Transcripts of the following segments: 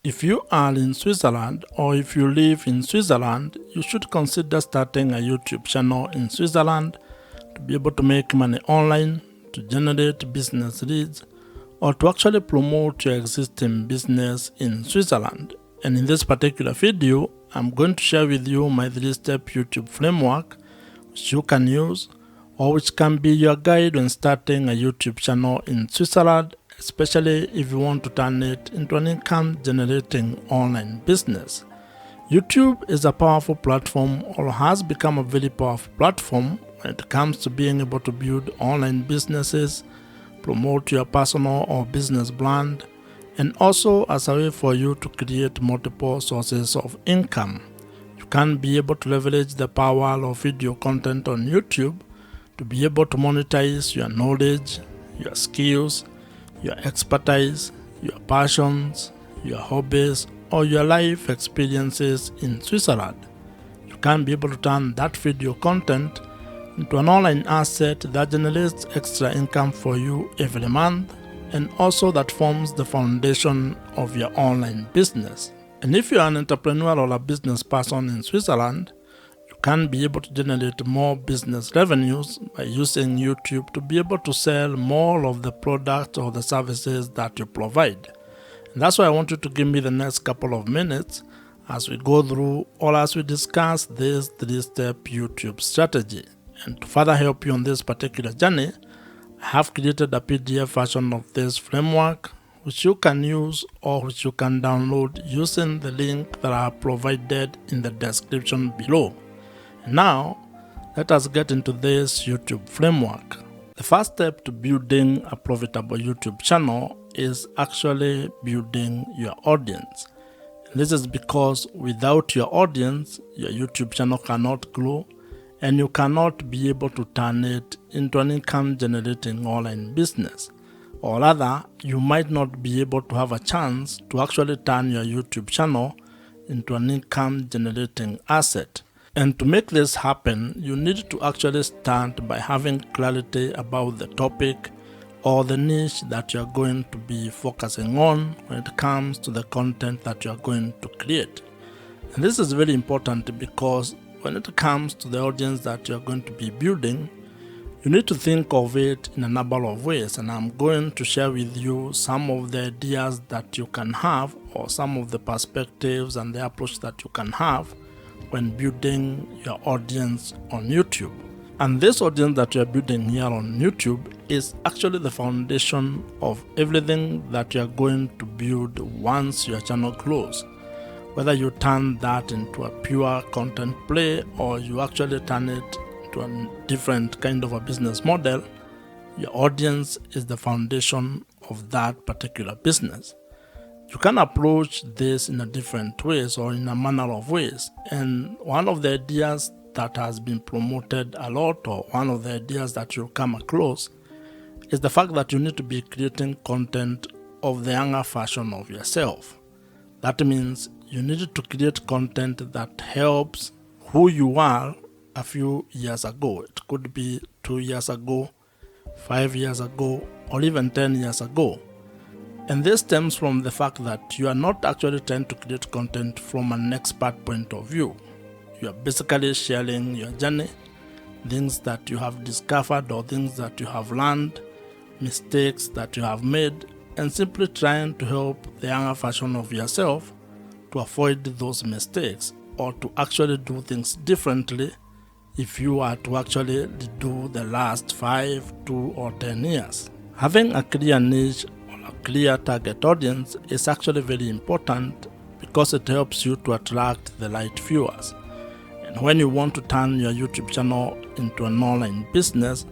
If you are in Switzerland or if you live in Switzerland, you should consider starting a YouTube channel in Switzerland to be able to make money online, to generate business leads, or to actually promote your existing business in Switzerland. And in this particular video, I'm going to share with you my 3-step YouTube framework which you can use or which can be your guide when starting a YouTube channel in Switzerland, especially if you want to turn it into an income generating online business. YouTube is a powerful platform, or has become a very powerful platform when it comes to being able to build online businesses, promote your personal or business brand, and also as a way for you to create multiple sources of income. You can be able to leverage the power of video content on YouTube to be able to monetize your knowledge, your skills, your expertise, your passions, your hobbies, or your life experiences in Switzerland. You can be able to turn that video content into an online asset that generates extra income for you every month, and also that forms the foundation of your online business. And if you are an entrepreneur or a business person in Switzerland, you can be able to generate more business revenues by using YouTube to be able to sell more of the products or the services that you provide. And that's why I want you to give me the next couple of minutes as we go through or as we discuss this 3-step YouTube strategy. And to further help you on this particular journey, I have created a PDF version of this framework which you can use or which you can download using the link that I have provided in the description below. Now, let us get into this YouTube framework. The first step to building a profitable YouTube channel is actually building your audience. And this is because without your audience, your YouTube channel cannot grow and you cannot be able to turn it into an income generating online business. Or rather, you might not be able to have a chance to actually turn your YouTube channel into an income generating asset. And to make this happen, you need to actually start by having clarity about the topic or the niche that you're going to be focusing on when it comes to the content that you're going to create. And this is very important because when it comes to the audience that you're going to be building, you need to think of it in a number of ways, and I'm going to share with you some of the ideas that you can have or some of the perspectives and the approach that you can have when building your audience on YouTube. And this audience that you're building here on YouTube is actually the foundation of everything that you're going to build once your channel grows. Whether you turn that into a pure content play or you actually turn it into a different kind of a business model, your audience is the foundation of that particular business. You can approach this in a different ways or in a manner of ways. And one of the ideas that has been promoted a lot, or one of the ideas that you'll come across, is the fact that you need to be creating content of the younger version of yourself. That means you need to create content that helps who you are a few years ago. It could be 2 years ago, 5 years ago, or even 10 years ago. And this stems from the fact that you are not actually trying to create content from an expert point of view. You are basically sharing your journey, things that you have discovered or things that you have learned, mistakes that you have made, and simply trying to help the younger version of yourself to avoid those mistakes or to actually do things differently if you are to actually do the last 5, 2, or 10 years. Having a clear niche or a clear target audience is actually very important because it helps you to attract the right viewers. And when you want to turn your YouTube channel into an online business,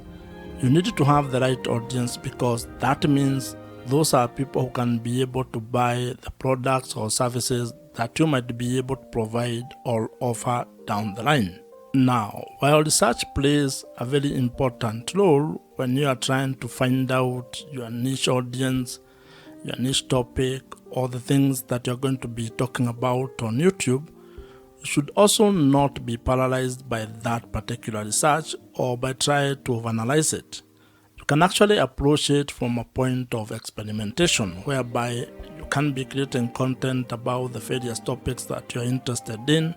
you need to have the right audience because that means those are people who can be able to buy the products or services that you might be able to provide or offer down the line. Now, while research plays a very important role when you are trying to find out your niche audience, your niche topic, or the things that you're going to be talking about on YouTube, you should also not be paralyzed by that particular research or by trying to overanalyze it. You can actually approach it from a point of experimentation whereby you can be creating content about the various topics that you're interested in,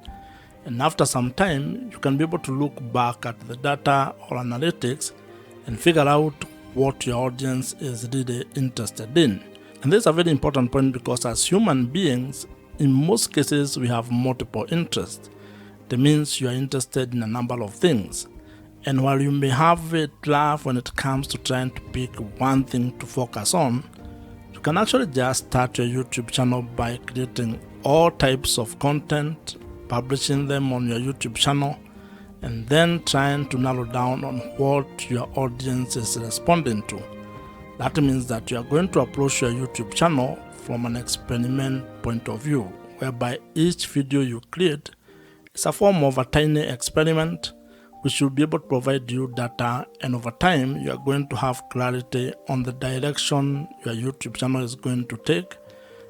and after some time, you can be able to look back at the data or analytics and figure out what your audience is really interested in. And this is a very important point because as human beings, in most cases, we have multiple interests. That means you are interested in a number of things. And while you may have a drive when it comes to trying to pick one thing to focus on, you can actually just start your YouTube channel by creating all types of content, publishing them on your YouTube channel, and then trying to narrow down on what your audience is responding to. That means that you are going to approach your YouTube channel from an experiment point of view, whereby each video you create is a form of a tiny experiment which will be able to provide you data, and over time you are going to have clarity on the direction your YouTube channel is going to take,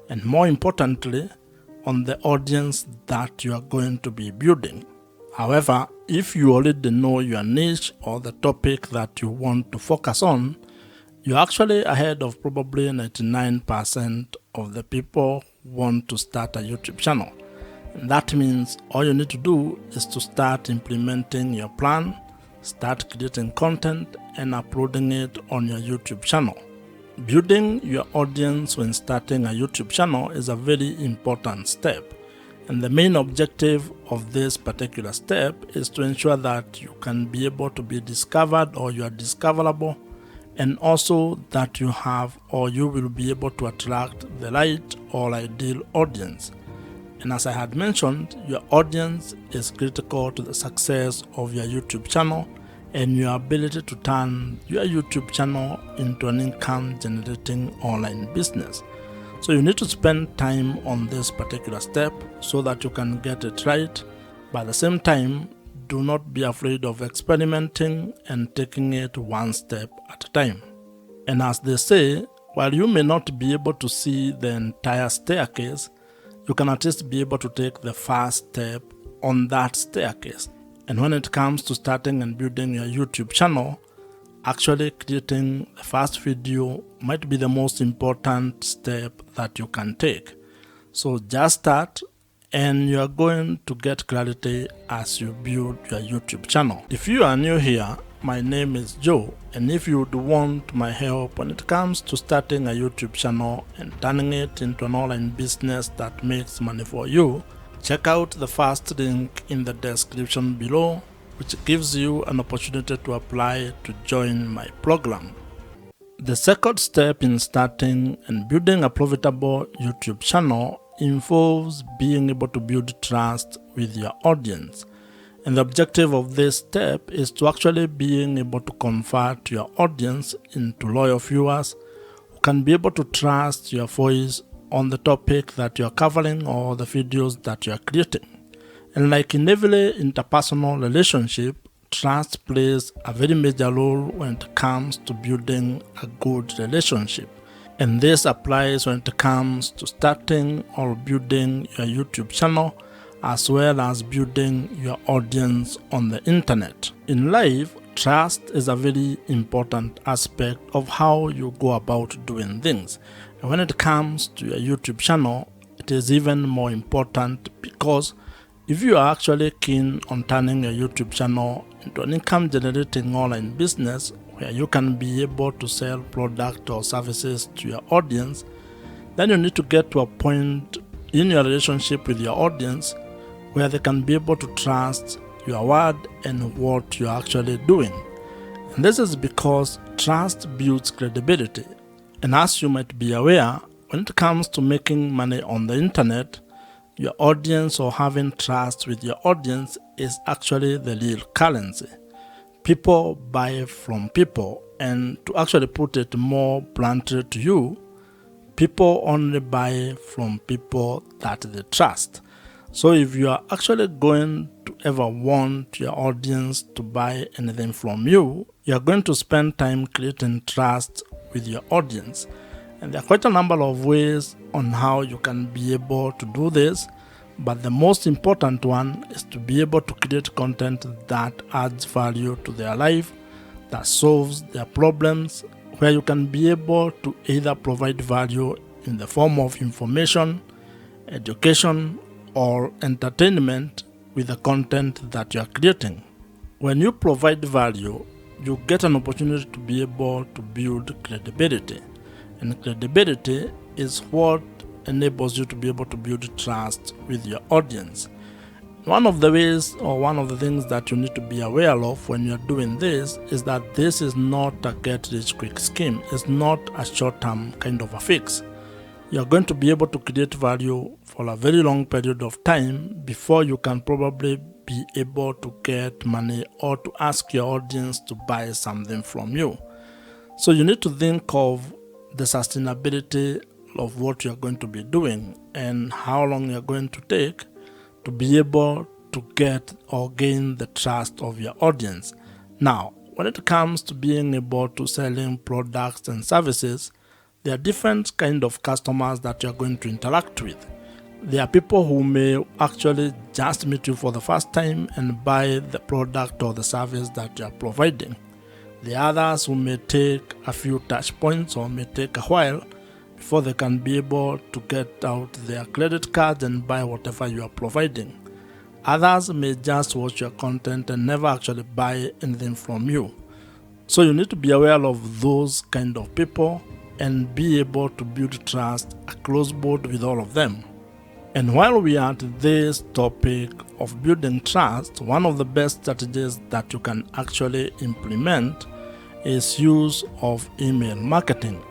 and more importantly, on the audience that you are going to be building. However, if you already know your niche or the topic that you want to focus on, you're actually ahead of probably 99% of the people who want to start a YouTube channel. And that means all you need to do is to start implementing your plan, start creating content, and uploading it on your YouTube channel. Building your audience when starting a YouTube channel is a very important step. And the main objective of this particular step is to ensure that you can be able to be discovered or you are discoverable, and also that you have or you will be able to attract the right or ideal audience. And as I had mentioned, your audience is critical to the success of your YouTube channel and your ability to turn your YouTube channel into an income generating online business. So you need to spend time on this particular step so that you can get it right. But at the same time, do not be afraid of experimenting and taking it one step at a time. And as they say, while you may not be able to see the entire staircase, you can at least be able to take the first step on that staircase. And when it comes to starting and building your YouTube channel, actually creating the first video might be the most important step that you can take. So just start, and you are going to get clarity as you build your YouTube channel. If you are new here, my name is Joe, and if you would want my help when it comes to starting a YouTube channel and turning it into an online business that makes money for you, check out the first link in the description below, which gives you an opportunity to apply to join my program. The second step in starting and building a profitable YouTube channel involves being able to build trust with your audience. And the objective of this step is to actually being able to convert your audience into loyal viewers who can be able to trust your voice on the topic that you're covering or the videos that you're creating. And like in every interpersonal relationship, trust plays a very major role when it comes to building a good relationship. And this applies when it comes to starting or building your YouTube channel, as well as building your audience on the internet. In life, trust is a very important aspect of how you go about doing things. And when it comes to your YouTube channel, it is even more important, because if you are actually keen on turning your YouTube channel into an income generating online business where you can be able to sell products or services to your audience, then you need to get to a point in your relationship with your audience where they can be able to trust your word and what you're actually doing. And this is because trust builds credibility. And as you might be aware, when it comes to making money on the internet, your audience or having trust with your audience is actually the real currency. People buy from people, and to actually put it more bluntly to you, people only buy from people that they trust. So if you are actually going to ever want your audience to buy anything from you, you are going to spend time creating trust with your audience. And there are quite a number of ways on how you can be able to do this, but the most important one is to be able to create content that adds value to their life, that solves their problems, where you can be able to either provide value in the form of information, education, or entertainment with the content that you are creating. When you provide value, you get an opportunity to be able to build credibility. And credibility is what enables you to be able to build trust with your audience. One of the ways or one of the things that you need to be aware of when you're doing this is that this is not a get-rich-quick scheme. It's not a short-term kind of a fix. You're going to be able to create value for a very long period of time before you can probably be able to get money or to ask your audience to buy something from you. So you need to think of the sustainability of what you're going to be doing and how long you're going to take to be able to get or gain the trust of your audience. Now, when it comes to being able to selling products and services, there are different kind of customers that you're going to interact with. There are people who may actually just meet you for the first time and buy the product or the service that you are providing. The others who may take a few touch points or may take a while before they can be able to get out their credit cards and buy whatever you are providing. Others may just watch your content and never actually buy anything from you. So you need to be aware of those kind of people and be able to build trust across board with all of them. And while we are at this topic of building trust, one of the best strategies that you can actually implement is use of email marketing.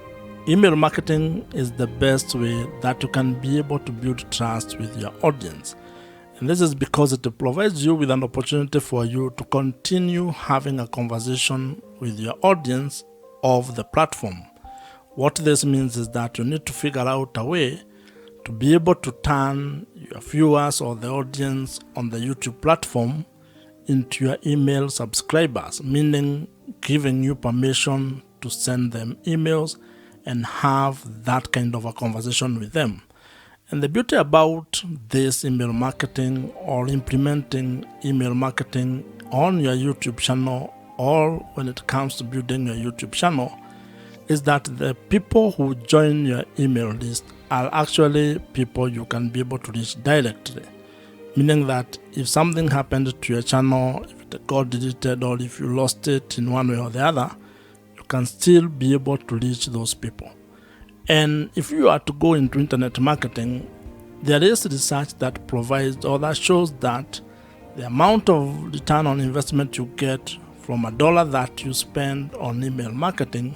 Email marketing is the best way that you can be able to build trust with your audience. And this is because it provides you with an opportunity for you to continue having a conversation with your audience of the platform. What this means is that you need to figure out a way to be able to turn your viewers or the audience on the YouTube platform into your email subscribers, meaning giving you permission to send them emails and have that kind of a conversation with them. And the beauty about this email marketing or implementing email marketing on your YouTube channel or when it comes to building your YouTube channel is that the people who join your email list are actually people you can be able to reach directly. Meaning that if something happened to your channel, if it got deleted or if you lost it in one way or the other, you can still be able to reach those people. And if you are to go into internet marketing, there is research that provides or that shows that the amount of return on investment you get from a dollar that you spend on email marketing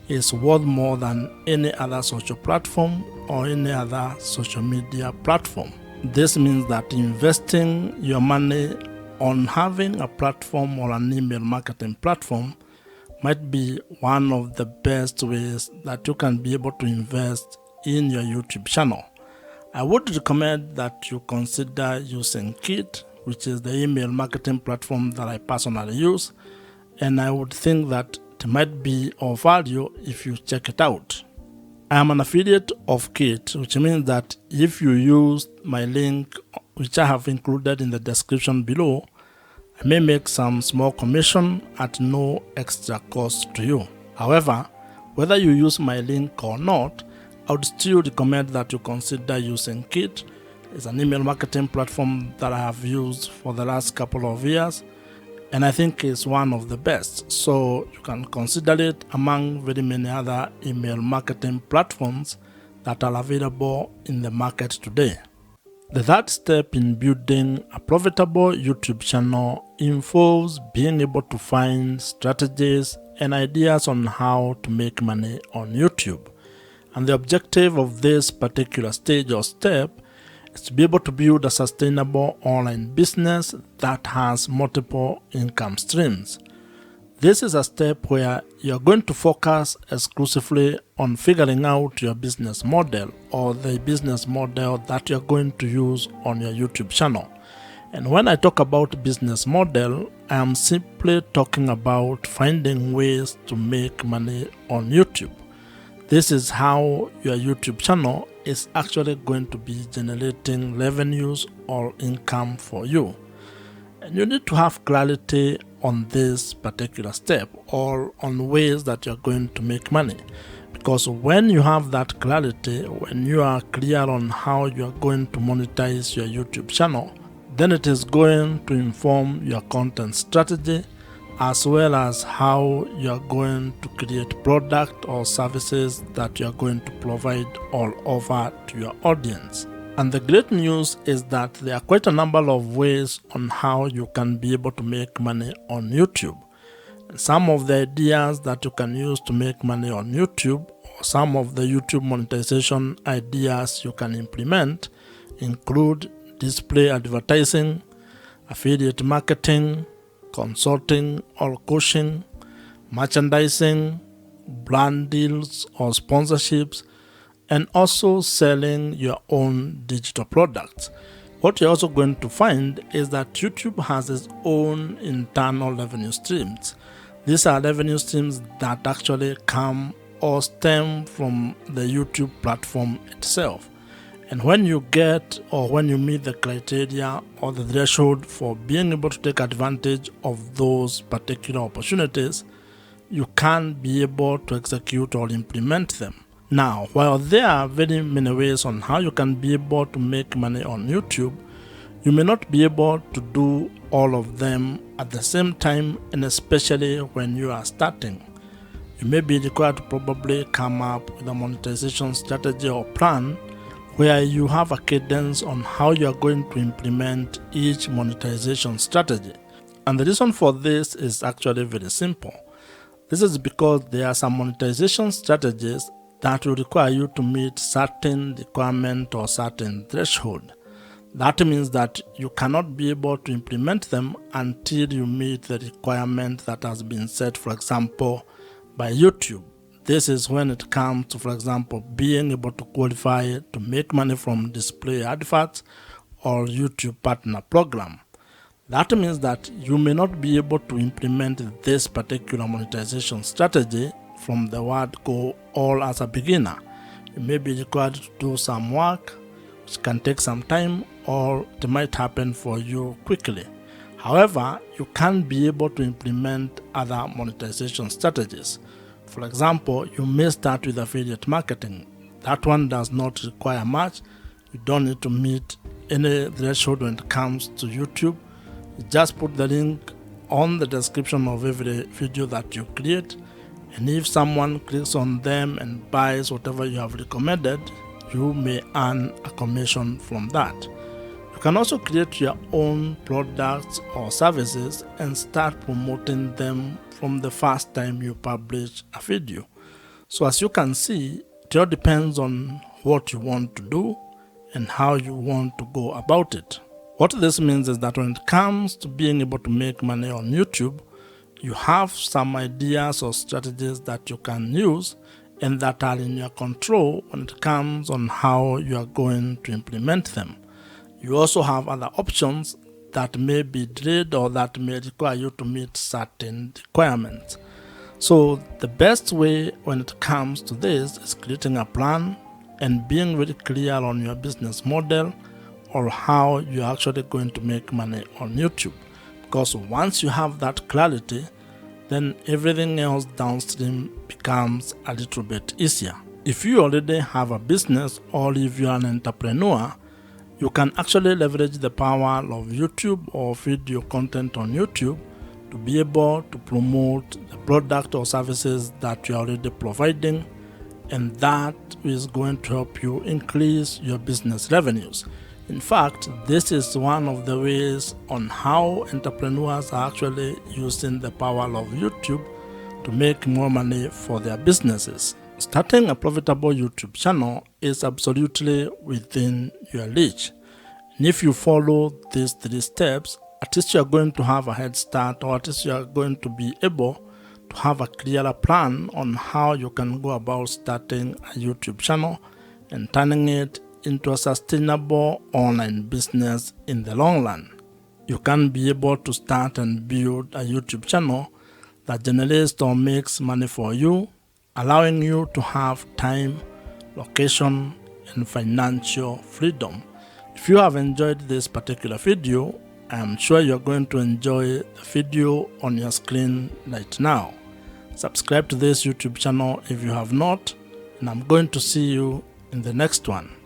is worth more than any other social platform or any other social media platform. This means that investing your money on having a platform or an email marketing platform might be one of the best ways that you can be able to invest in your YouTube channel. I would recommend that you consider using Kit, which is the email marketing platform that I personally use, and I would think that it might be of value if you check it out. I am an affiliate of Kit, which means that if you use my link, which I have included in the description below, I may make some small commission at no extra cost to you. However, whether you use my link or not, I would still recommend that you consider using Kit. It's an email marketing platform that I have used for the last couple of years, and I think it's one of the best. So you can consider it among very many other email marketing platforms that are available in the market today. The third step in building a profitable YouTube channel involves being able to find strategies and ideas on how to make money on YouTube. And the objective of this particular stage or step is to be able to build a sustainable online business that has multiple income streams. This is a step where you're going to focus exclusively on figuring out your business model or the business model that you're going to use on your YouTube channel. And when I talk about business model, I am simply talking about finding ways to make money on YouTube. This is how your YouTube channel is actually going to be generating revenues or income for you. And you need to have clarity on this particular step or on ways that you're going to make money. Because when you have that clarity, when you are clear on how you are going to monetize your YouTube channel, then it is going to inform your content strategy as well as how you are going to create product or services that you are going to provide all over to your audience. And the great news is that there are quite a number of ways on how you can be able to make money on YouTube. Some of the ideas that you can use to make money on YouTube, or some of the YouTube monetization ideas you can implement, include display advertising, affiliate marketing, consulting or coaching, merchandising, brand deals or sponsorships, and also selling your own digital products. What you're also going to find is that YouTube has its own internal revenue streams. These are revenue streams that actually come or stem from the YouTube platform itself. And when you get or when you meet the criteria or the threshold for being able to take advantage of those particular opportunities, you can be able to execute or implement them. Now, while there are very many ways on how you can be able to make money on YouTube, you may not be able to do all of them at the same time, and especially when you are starting. You may be required to probably come up with a monetization strategy or plan where you have a cadence on how you are going to implement each monetization strategy. And the reason for this is actually very simple. This is because there are some monetization strategies that will require you to meet certain requirement or certain threshold. That means that you cannot be able to implement them until you meet the requirement that has been set, for example, by YouTube. This is when it comes to, for example, being able to qualify to make money from display adverts or YouTube partner program. That means that you may not be able to implement this particular monetization strategy from the word go all as a beginner. You may be required to do some work, which can take some time, or it might happen for you quickly. However, you can be able to implement other monetization strategies. For example, you may start with affiliate marketing. That one does not require much. You don't need to meet any threshold when it comes to YouTube. You just put the link on the description of every video that you create, and if someone clicks on them and buys whatever you have recommended, you may earn a commission from that. You can also create your own products or services and start promoting them from the first time you publish a video. So as you can see, it all depends on what you want to do and how you want to go about it. What this means is that when it comes to being able to make money on YouTube, you have some ideas or strategies that you can use and that are in your control when it comes on how you are going to implement them. You also have other options that may be delayed or that may require you to meet certain requirements. So the best way when it comes to this is creating a plan and being very clear on your business model or how you're actually going to make money on YouTube. Because once you have that clarity, then everything else downstream becomes a little bit easier. If you already have a business or if you're an entrepreneur, you can actually leverage the power of YouTube or video content on YouTube to be able to promote the product or services that you're already providing, and that is going to help you increase your business revenues. In fact, this is one of the ways on how entrepreneurs are actually using the power of YouTube to make more money for their businesses. Starting a profitable YouTube channel is absolutely within your reach. And if you follow these 3 steps, at least you are going to have a head start, or at least you are going to be able to have a clearer plan on how you can go about starting a YouTube channel and turning it into a sustainable online business in the long run. You can be able to start and build a YouTube channel that generates or makes money for you, allowing you to have time, location, and financial freedom. If you have enjoyed this particular video, I am sure you're going to enjoy the video on your screen right now. Subscribe to this YouTube channel if you have not, and I'm going to see you in the next one.